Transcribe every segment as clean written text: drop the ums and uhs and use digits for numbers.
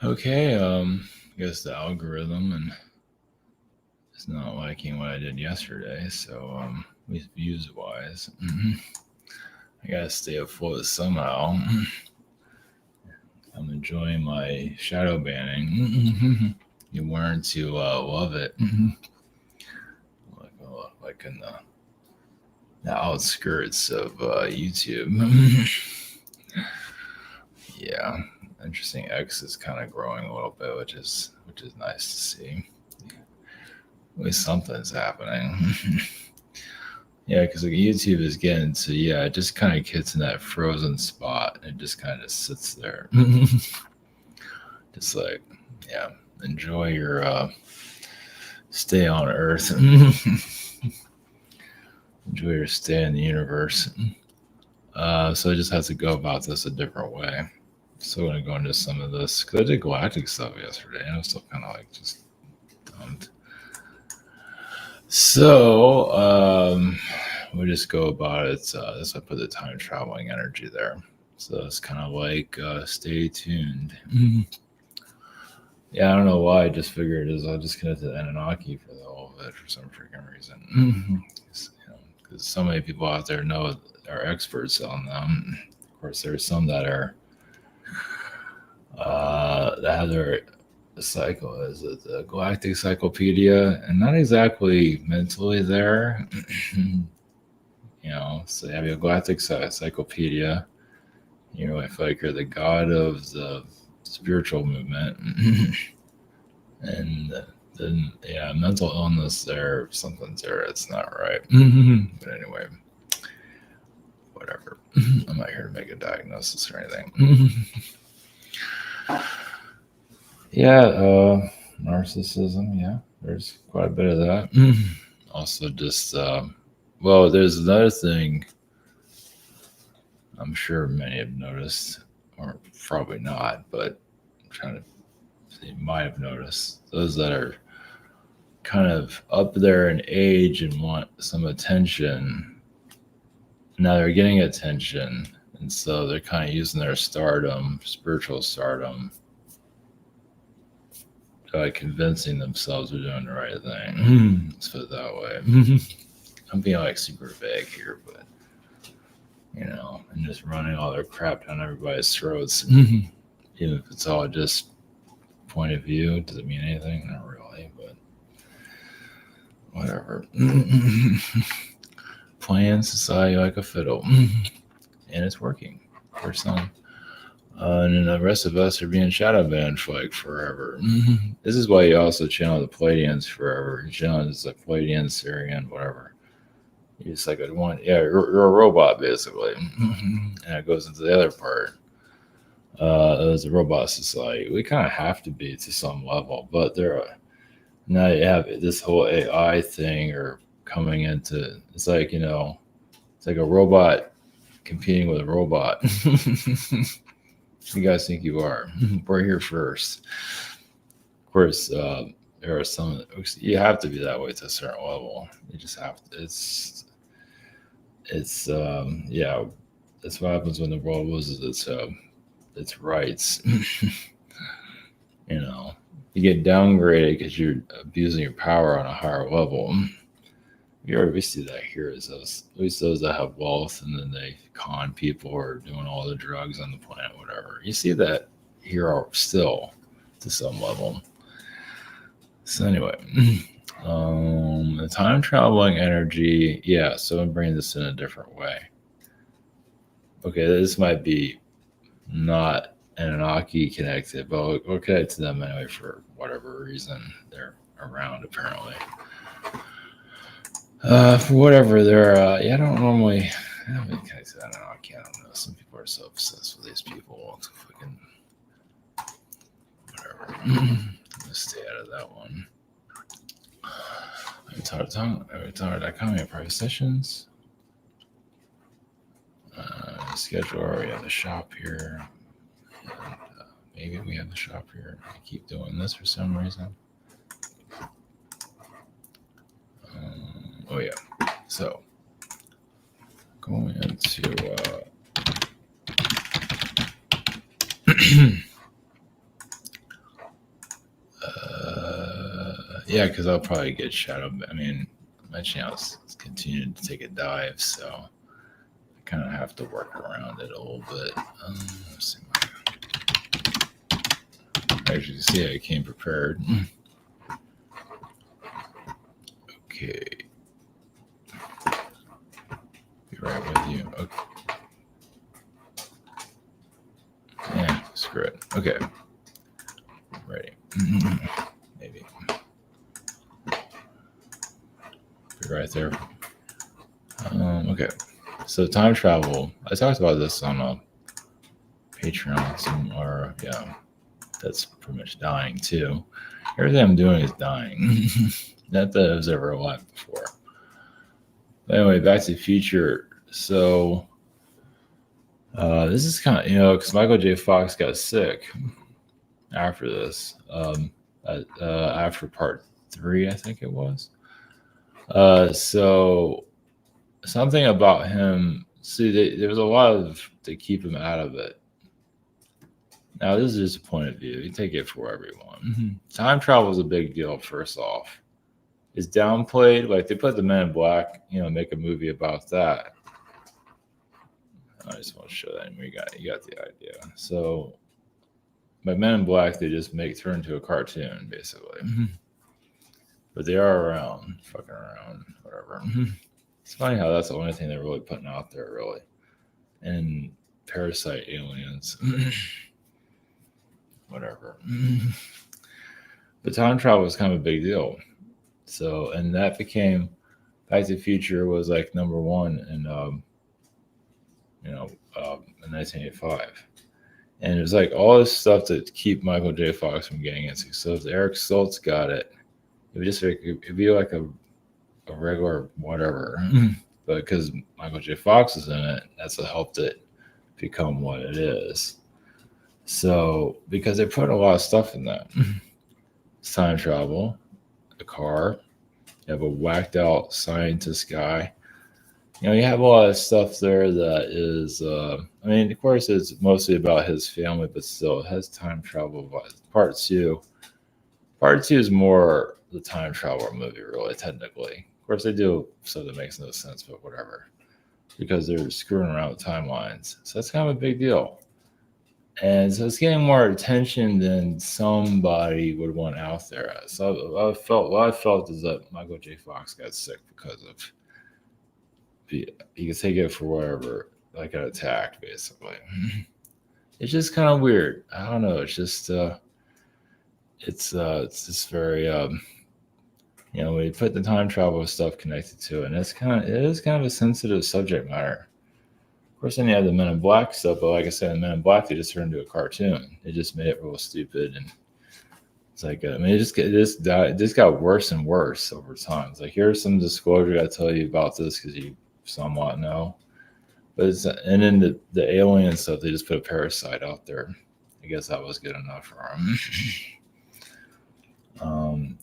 Okay, I guess the algorithm and it's not liking what I did yesterday, so at least views wise, I gotta stay afloat somehow. I'm enjoying my shadow banning. You learn to love it, like in the outskirts of YouTube. Yeah, interesting. X is kind of growing a little bit, which is nice to see. At least something's happening. Yeah, because like YouTube is getting to it just kind of gets in that frozen spot and it just kind of sits there, just like yeah, enjoy your stay on Earth, enjoy your stay in the universe. So I just have to go about this a different way. Still gonna go into some of this because I did galactic stuff yesterday, and I was still kind of like just dumped. So we just go about it. This I put the time traveling energy there. So it's kind of like stay tuned. Yeah, I don't know why. I just figured I'll just connect to the Anunnaki for the whole of it for some freaking reason. Because so many people out there are experts on them. Of course, there's some that are that have their cycle. Is it the Galactic Encyclopedia? And not exactly mentally there. So you have your Galactic Encyclopedia. I feel like you're the god of the spiritual movement. And then, mental illness there, something's there, it's not right. But anyway, whatever. I'm not here to make a diagnosis or anything. Narcissism, there's quite a bit of that. Also, just, there's another thing I'm sure many have noticed, or probably not, but I'm trying to you might have noticed those that are kind of up there in age and want some attention. Now they're getting attention, and so they're kind of using their stardom, spiritual stardom, by convincing themselves they're doing the right thing. Let's put it that way. I'm being like super vague here, but and just running all their crap down everybody's throats, even if it's all just point of view. Does it mean anything? Not really, but whatever. Playing society like a fiddle, and it's working for some. And then the rest of us are being shadow banned for like forever. This is why you also channel the Pleiadians forever. You channel this like Pleiadian, Syrian, whatever. You're just like you're a robot basically, and it goes into the other part. As a robot society, we kind of have to be to some level, but now you have this whole AI thing or coming into it's like it's like a robot competing with a robot. You guys think you are? We're here first. Of course, there are some you have to be that way to a certain level. You just have to. It's that's what happens when the world loses its rights. You get downgraded because you're abusing your power on a higher level. We see that here as at least those that have wealth and then they con people or doing all the drugs on the planet, whatever. You see that here still to some level. So anyway, the time traveling energy, so I'm bringing this in a different way. Okay, this might be not Anunnaki connected, but we'll connect to them anyway for whatever reason they're around apparently. For whatever they're, I don't normally connect to Anunnaki. I don't know. Some people are so obsessed with these people. It's fucking whatever. I'm gonna stay out of that one. Retard.com, private sessions. Schedule. We have the shop here. And, maybe we have the shop here. I keep doing this for some reason. So going into Yeah, because I'll probably get shadow. I mean, my channel's continuing to take a dive, so I kind of have to work around it a little bit. Let's see. As you can see, I came prepared. Okay. Be right with you. Okay. Yeah, screw it. Okay. Ready. Maybe. Be right there. Okay. So time travel. I talked about this on Patreon. Or yeah, that's pretty much dying too. Everything I'm doing is dying. Not that I was ever alive before. But anyway, Back to the Future. So this is kind of, because Michael J. Fox got sick after this, after part 3, I think it was. So something about him, there was a lot to keep him out of it. Now, this is just a point of view. You take it for everyone. Time travel is a big deal, first off. It's downplayed. Like, they put the Men in Black, make a movie about that. I just want to show that. You got the idea. So, by Men in Black, they just turn into a cartoon, basically. But they are around, fucking around, whatever. It's funny how that's the only thing they're really putting out there, really. And parasite aliens. Whatever. But time travel was kind of a big deal. So, and that became, Back to the Future was like number 1 in 1985. And it was like all this stuff to keep Michael J. Fox from getting it. So if Eric Stoltz got it, it'd be like a regular whatever. But because Michael J. Fox is in it, that's what helped it become what it is. So, because they put a lot of stuff in that. It's time travel, a car, you have a whacked out scientist guy. You have a lot of stuff there that is, of course, it's mostly about his family, but still, it has time travel. Part 2 is more the time travel movie, really, technically. Of course, they do stuff that makes no sense, but whatever. Because they're screwing around with timelines. So that's kind of a big deal. And so it's getting more attention than somebody would want out there. So what I felt is that Michael J. Fox got sick because of, you could take it for whatever, like an attack, basically. It's just kind of weird. I don't know. It's just, it's just very, when you put the time travel stuff connected to it, and it is kind of a sensitive subject matter. Of course, then you have the Men in Black stuff, but like I said, in Men in Black, they just turned into a cartoon. They just made it real stupid, and it's like, it just got worse and worse over time. It's like, here's some disclosure I tell you about this because you somewhat know, but and then the alien stuff, they just put a parasite out there. I guess that was good enough for them.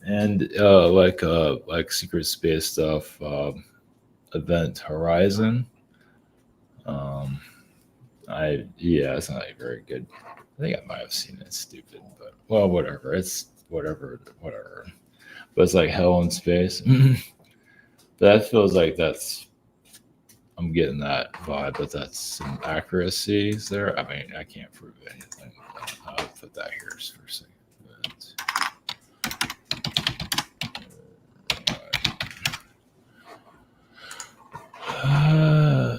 And like secret space stuff, Event Horizon. It's not very good. I think I might have seen it. It's stupid, but well, whatever. It's whatever. But it's like hell in space. That feels like I'm getting that vibe, but that's some accuracies there. I mean, I can't prove anything. I'll put that here for a second.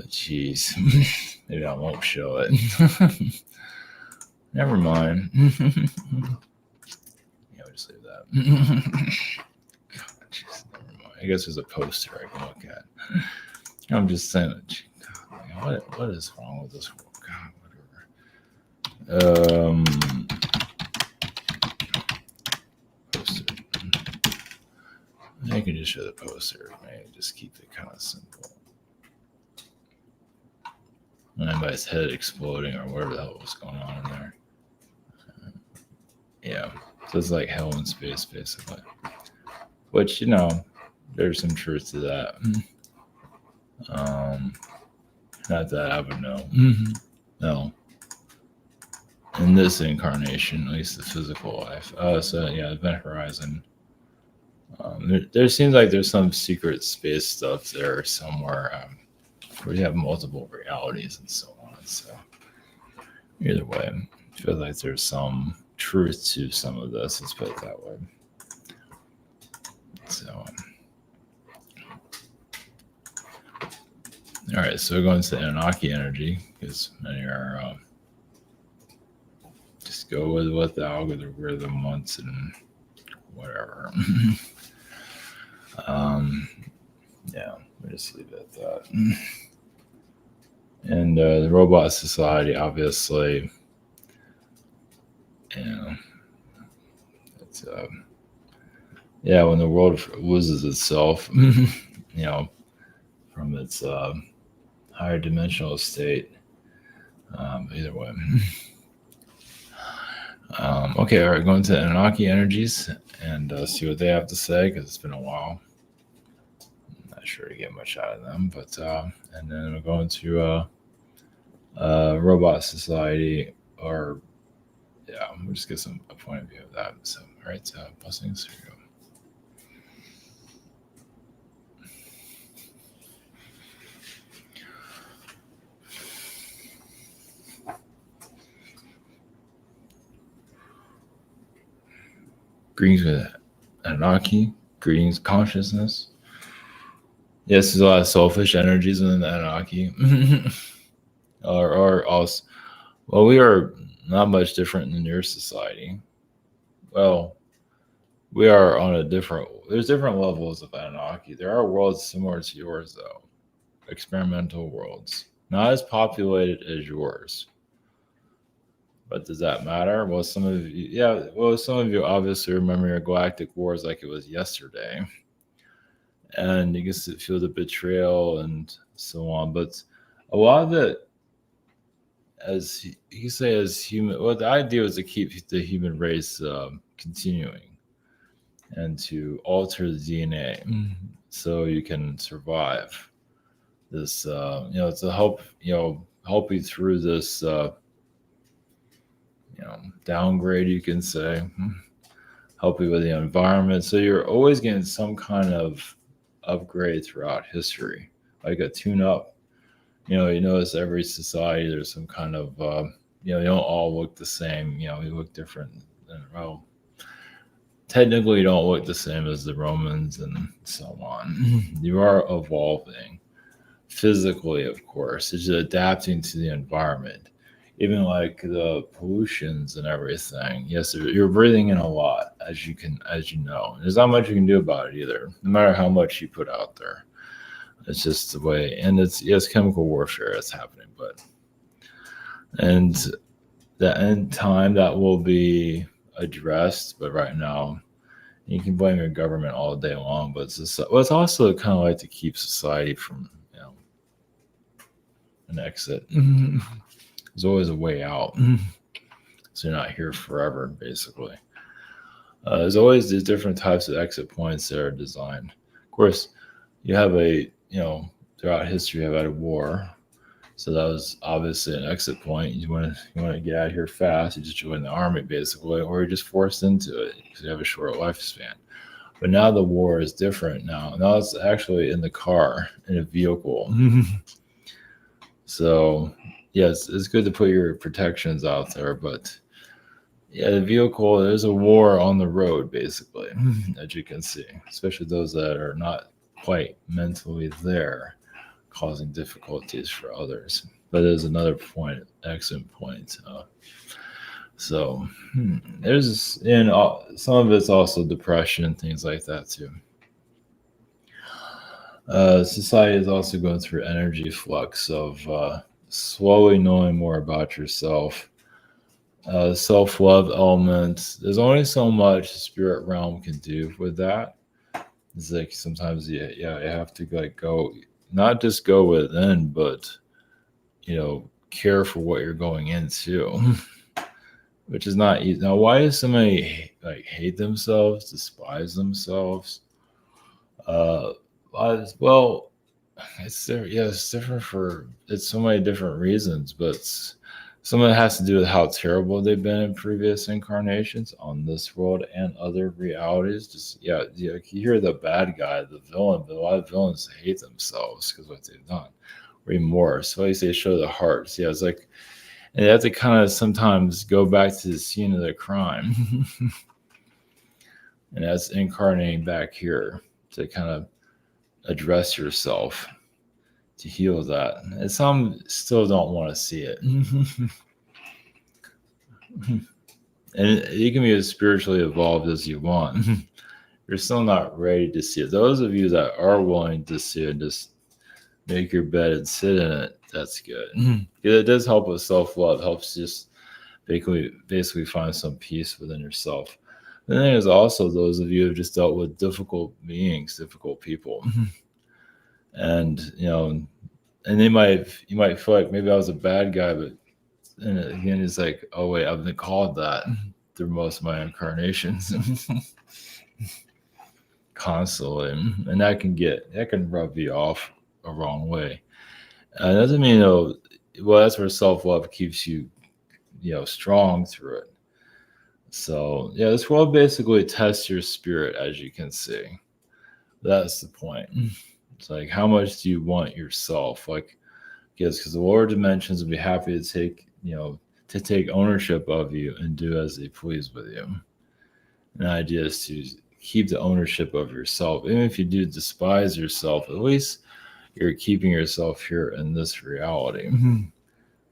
Jeez. Maybe I won't show it. Never mind. We'll just leave that. Jeez, never mind. I guess there's a poster I can look at. I'm just saying, God, what is wrong with this world? God, whatever. Poster. I can just show the poster. Maybe just keep it kind of simple. Anybody's head exploding or whatever the hell was going on in there. So it's like hell in space, basically. Which, there's some truth to that. Not that I would know. No. In this incarnation, at least the physical life. Event Horizon. There seems like there's some secret space stuff there somewhere, where you have multiple realities and so on. So either way, I feel like there's some truth to some of this. Let's put it that way. So, all right. So we're going to Anunnaki energy because many are just go with what the algorithm wants and whatever. Yeah, we'll just leave it at that. And the robot society, obviously, it's when the world loses itself, from its higher dimensional state. Either way. Okay, all right, going to Anunnaki energies and see what they have to say because it's been a while. I'm not sure to get much out of them, but and then we're going to robot society, or we'll just get a point of view of that. So, all right, blessings. Here we go. Greetings with Anunnaki. Greetings, consciousness. Yes, there's a lot of selfish energies within the Anunnaki. or also, well, we are not much different than your society. Well, we are on there's different levels of Anunnaki. There are worlds similar to yours, though. Experimental worlds. Not as populated as yours. But does that matter? Well, some of you obviously remember your galactic wars like it was yesterday. And you can feel the betrayal and so on. But a lot of it, as you say, as human, well, the idea was to keep the human race continuing and to alter the DNA so you can survive this, to help you through this, downgrade, you can say, help you with the environment. So you're always getting some kind of upgrade throughout history, like a tune-up. You notice every society there's some kind of they don't all look the same. We look different. Well, technically you don't look the same as the Romans and so on. You are evolving physically, of course. It's just adapting to the environment. Even like the pollutions and everything. Yes, you're breathing in a lot, as you know. There's not much you can do about it either, no matter how much you put out there. It's just the way, and it's chemical warfare that's happening, and the end time that will be addressed. But right now, you can blame your government all day long, but it's also kind of like to keep society from an exit. There's always a way out, so you're not here forever, basically. There's always these different types of exit points that are designed. Of course, you have throughout history, you've had a war, so that was obviously an exit point. You want to get out of here fast. You just join the army, basically, or you're just forced into it because you have a short lifespan. But now the war is different. Now it's actually in the car, in a vehicle. So yes, it's good to put your protections out there, but the vehicle, there's a war on the road, basically, as you can see, especially those that are not quite mentally there, causing difficulties for others. But there's another exit point. So there's, some of it's also depression and things like that too. Society is also going through energy flux of slowly knowing more about yourself. Self-love element. There's only so much the spirit realm can do with that. It's like sometimes you have to go, not just go within, but care for what you're going into, which is not easy. Now, why does somebody hate themselves, despise themselves? Well, it's different for so many different reasons, but Some of it has to do with how terrible they've been in previous incarnations on this world and other realities. Just you hear the bad guy, the villain, but a lot of villains hate themselves because what they've done. Remorse. So they show the hearts. Yeah, it's like, and you have to kind of sometimes go back to the scene of the crime. And that's incarnating back here to kind of address yourself, to heal that. And some still don't want to see it. And you can be as spiritually evolved as you want. You're still not ready to see it. Those of you that are willing to see it, just make your bed and sit in it, that's good. It does help with self-love. It helps just basically find some peace within yourself. And then there's also those of you who have just dealt with difficult beings, difficult people. And and you might feel like maybe I was a bad guy, but and again it's like, oh wait, I've been called that through most of my incarnations. Constantly. And that can rub you off a wrong way. It doesn't mean that's where self-love keeps you strong through it. So this world basically tests your spirit, as you can see. That's the point. It's like, how much do you want yourself? Like, yes, because the lower dimensions will be happy to take ownership of you and do as they please with you. And the idea is to keep the ownership of yourself. Even if you do despise yourself, at least you're keeping yourself here in this reality.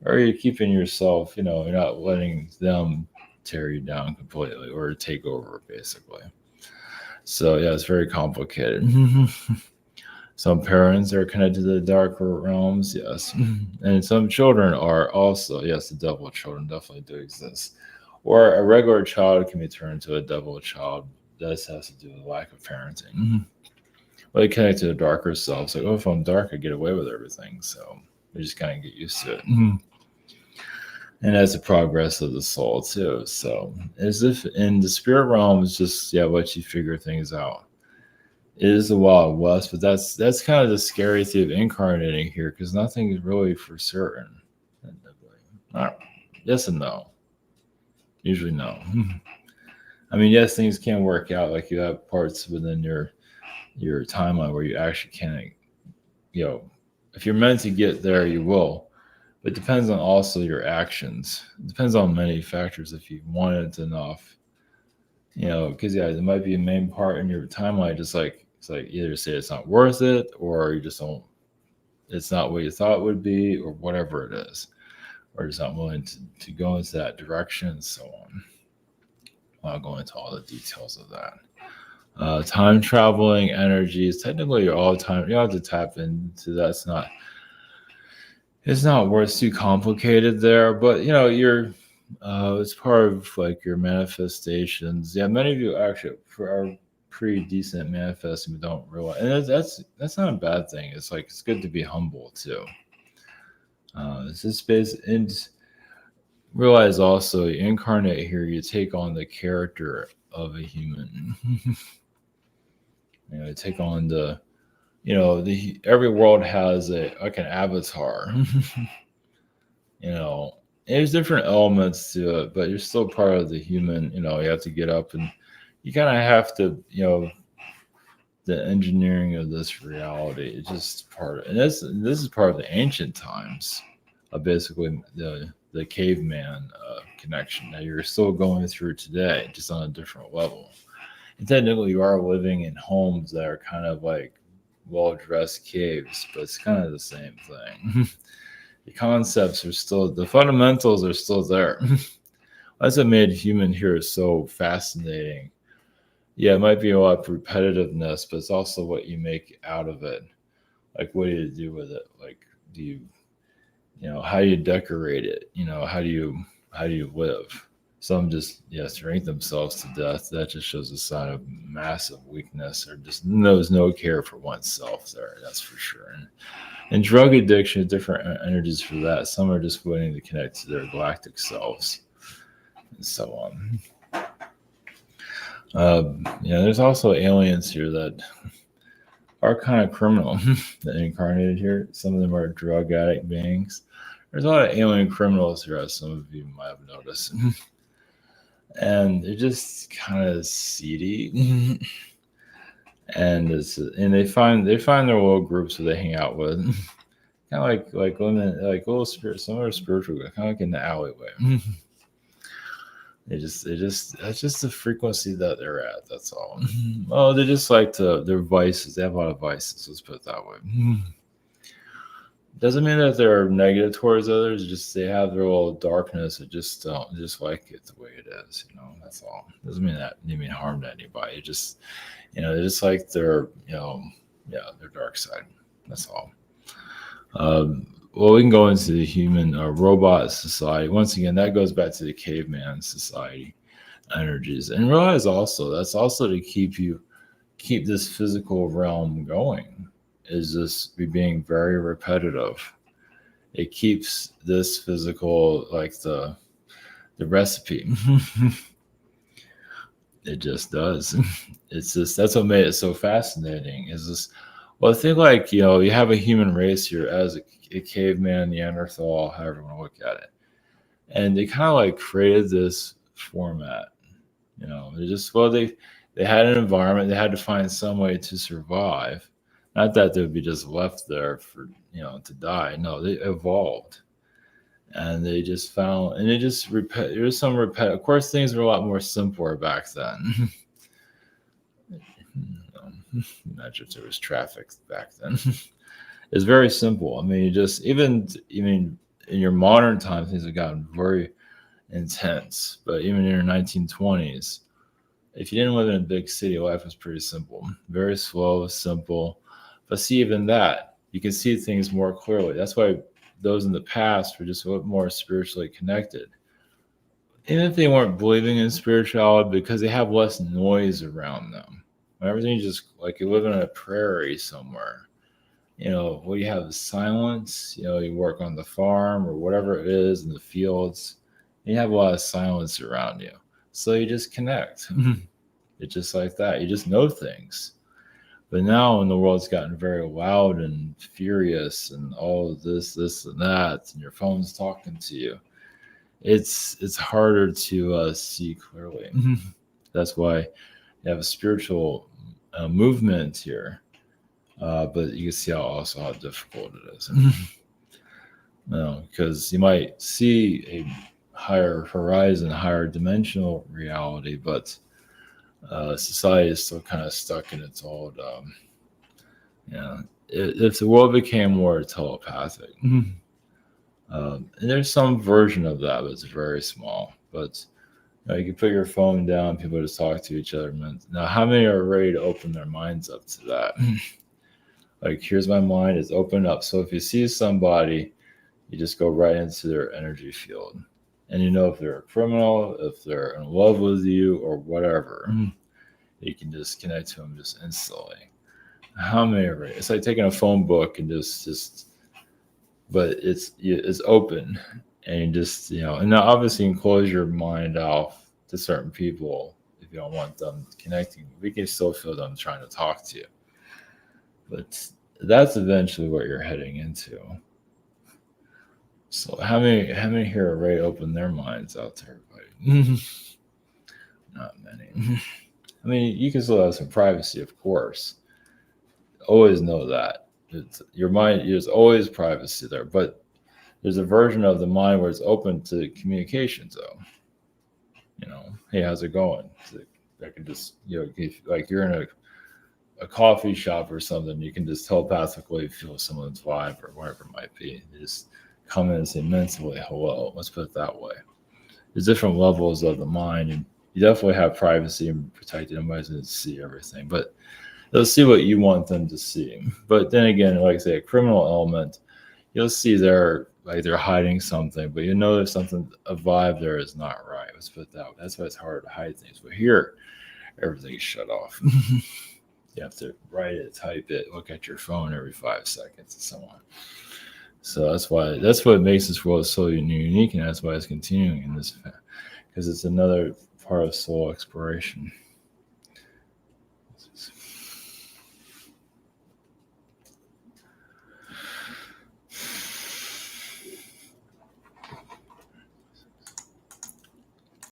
Or you're keeping yourself, you're not letting them tear you down completely or take over, basically. So it's very complicated. Some parents are connected to the darker realms, yes. And some children are also, yes, the devil children definitely do exist. Or a regular child can be turned into a devil child. That has to do with lack of parenting. But they connect to the darker selves. Like, if I'm dark, I get away with everything. So we just kind of get used to it. And that's the progress of the soul too. So as if in the spirit realm is just what you figure things out. It is the Wild West, but that's kind of the scary thing of incarnating here, because nothing is really for certain. Yes and no. Usually no. I mean, yes, things can work out. Like you have parts within your timeline where you actually can, if you're meant to get there, you will. But it depends on also your actions. It depends on many factors if you want it enough. Because there might be a main part in your timeline, just like it's like either say it's not worth it, or you just don't. It's not what you thought it would be, or whatever it is, or just not willing to go into that direction, and so on. I'll go into all the details of that. Time traveling energies. Technically, all time. You have to tap into that. It's not worth too complicated there, but you're it's part of like your manifestations. Many of you actually are pretty decent manifesting, but don't realize, and that's not a bad thing. It's like it's good to be humble too. It's just space, and realize also you incarnate here, you take on the character of a human. Take on the every world has an avatar. There's different elements to it, but you're still part of the human. You have to get up and you kind of have to, the engineering of this reality. It's just part of it. And this is part of the ancient times of basically the caveman connection that you're still going through today, just on a different level. And technically you are living in homes that are kind of like well-dressed caves, but it's kind of the same thing. The concepts are still, the fundamentals are still there. That's what made human here so fascinating. It might be a lot of repetitiveness, but it's also what you make out of it. Like, what do you do with it? Like, do you, how do you decorate it? How do you live? Some just, drink themselves to death. That just shows a sign of massive weakness, or just knows no care for oneself there. That's for sure. And drug addiction, different energies for that. Some are just waiting to connect to their galactic selves, and so on. There's also aliens here that are kind of criminal that incarnated here. Some of them are drug addict beings, There's a lot of alien criminals here, as some of you might have noticed. And they're just kind of seedy. And they find their little groups where they hang out with. Kind of like women, like little spirit, some are spiritual, kind of like in the alleyway. That's just the frequency that they're at. That's all. Oh, they just like their vices. They have a lot of vices. Let's put it that way. Doesn't mean that they're negative towards others. Just they have their little darkness. It just don't just like it the way it is. That's all. Doesn't mean that you mean harm to anybody. It just they just like their their dark side. That's all. Well, we can go into the human robot society. Once again, that goes back to the caveman society energies, and realize also that's also to keep this physical realm going. Is this being very repetitive? It keeps this physical like the recipe. It just does. It's just that's what made it so fascinating. Is this? Well, I think like you have a human race here as a caveman, Neanderthal, however you want to look at it, and they kind of like created this format. They had an environment. They had to find some way to survive. Not that they would be just left there for to die. No, they evolved, and they just found, and they just repeat. There's some repet. Of course, things were a lot more simpler back then. Imagine if there was traffic back then. It's very simple. I mean, even in your modern times, things have gotten very intense. But even in your 1920s, if you didn't live in a big city, life was pretty simple, very slow, simple. But see, even that, you can see things more clearly. That's why those in the past were just a little more spiritually connected. Even if they weren't believing in spirituality, because they have less noise around them. Everything just like you live in a prairie somewhere. What you have is silence. You work on the farm or whatever it is in the fields. You have a lot of silence around you. So you just connect. It's just like that. You just know things. But now when the world's gotten very loud and furious and all of this and that, and your phone's talking to you, it's harder to see clearly. That's why you have a spiritual movement here. But you can see how difficult it is. Because you might see a higher horizon, higher dimensional reality, but society is still kind of stuck in its old. If the world became more telepathic, and there's some version of that, but it's very small. But you can put your phone down, people just talk to each other. Now, how many are ready to open their minds up to that? Like, here's my mind, it's open up. So if you see somebody, you just go right into their energy field. And if they're a criminal, if they're in love with you or whatever, you can just connect to them just instantly. How many are ready? It's like taking a phone book and but it's open. And you just, and now obviously you can close your mind off to certain people if you don't want them connecting. We can still feel them trying to talk to you. But that's eventually what you're heading into. So how many here are ready to open their minds out to everybody? Not many. I mean, you can still have some privacy, of course. Always know that. Your mind, there's always privacy there, but there's a version of the mind where it's open to communications, though. Hey, how's it going? I can just, like you're in a coffee shop or something, you can just telepathically feel someone's vibe or whatever it might be. You just come in and say mentally hello. Let's put it that way. There's different levels of the mind, and you definitely have privacy and protected. Nobody's going to see everything, but they'll see what you want them to see. But then again, like I say, a criminal element, you'll see they're hiding something, but there's something, a vibe there is not right. Let's put it that way. That's why it's hard to hide things. But here, everything's shut off. You have to write it, type it, look at your phone every 5 seconds and so on. So that's what makes this world so unique, and that's why it's continuing in this, because it's another part of soul exploration.